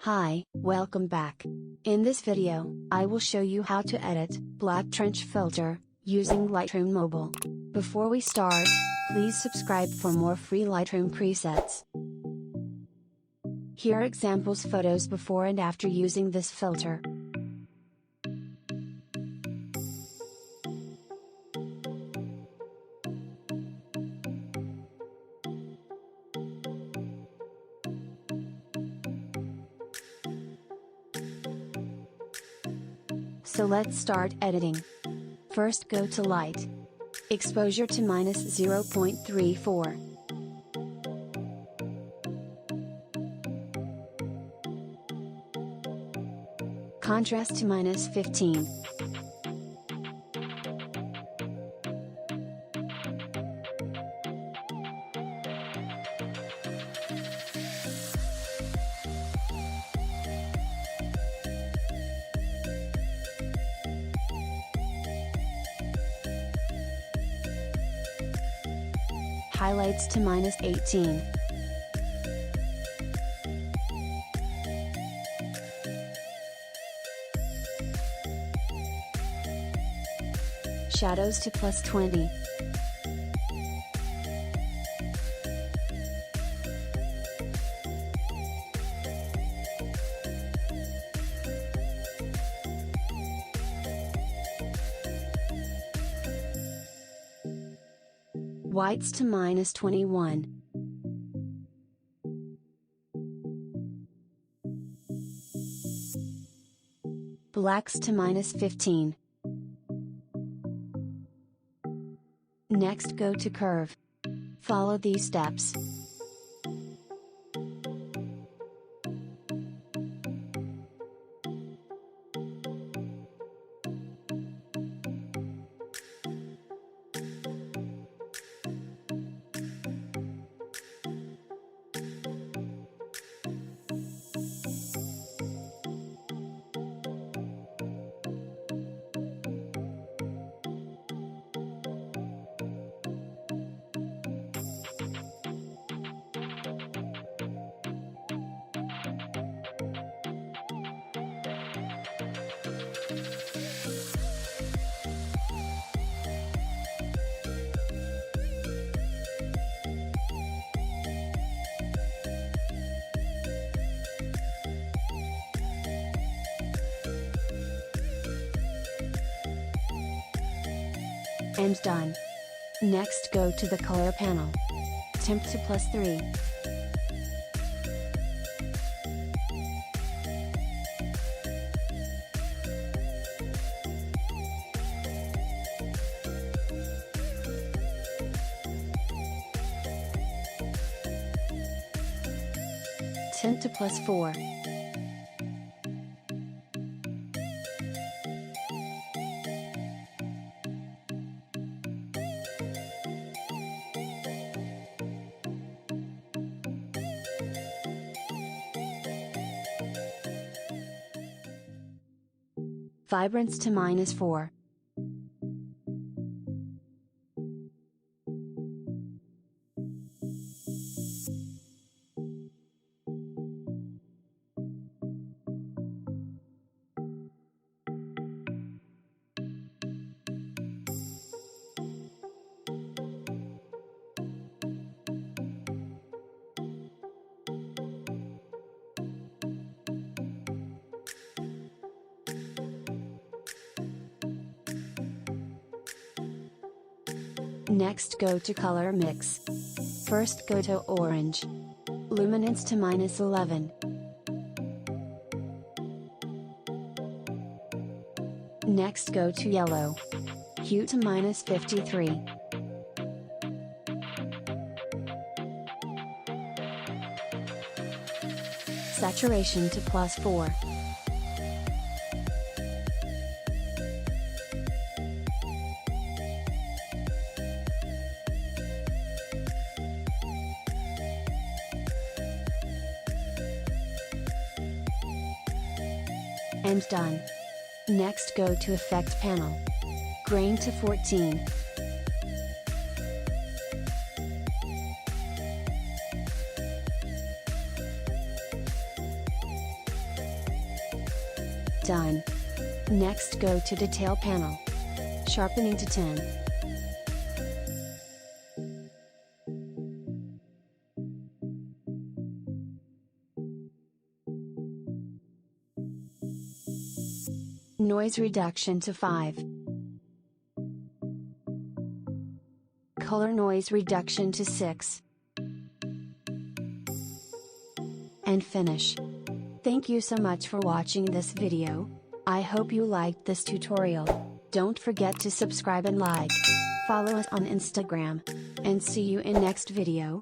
Hi, welcome back. In this video, I will show you how to edit black trench filter using Lightroom Mobile. Before we start, please subscribe for more free Lightroom presets. Here are examples photos before and after using this filter. So let's start editing. First go to Light. Exposure to -0.34. Contrast to -15. Highlights to -18. Shadows to +20. Whites to -21. Blacks to -15. Next go to Curve. Follow these steps. And done. Next go to the color panel. Temp to +3. Tint to +4. Vibrance to -4. Next go to Color Mix. First go to Orange. Luminance to -11. Next go to Yellow. Hue to -53. Saturation to +4. And done. Next go to Effect panel. Grain to 14. Done. Next go to Detail panel. Sharpening to 10. Noise reduction to 5. Color noise reduction to 6. And finish. Thank you so much for watching this video. I hope you liked this tutorial. Don't forget to subscribe and like. Follow us on Instagram. And see you in next video.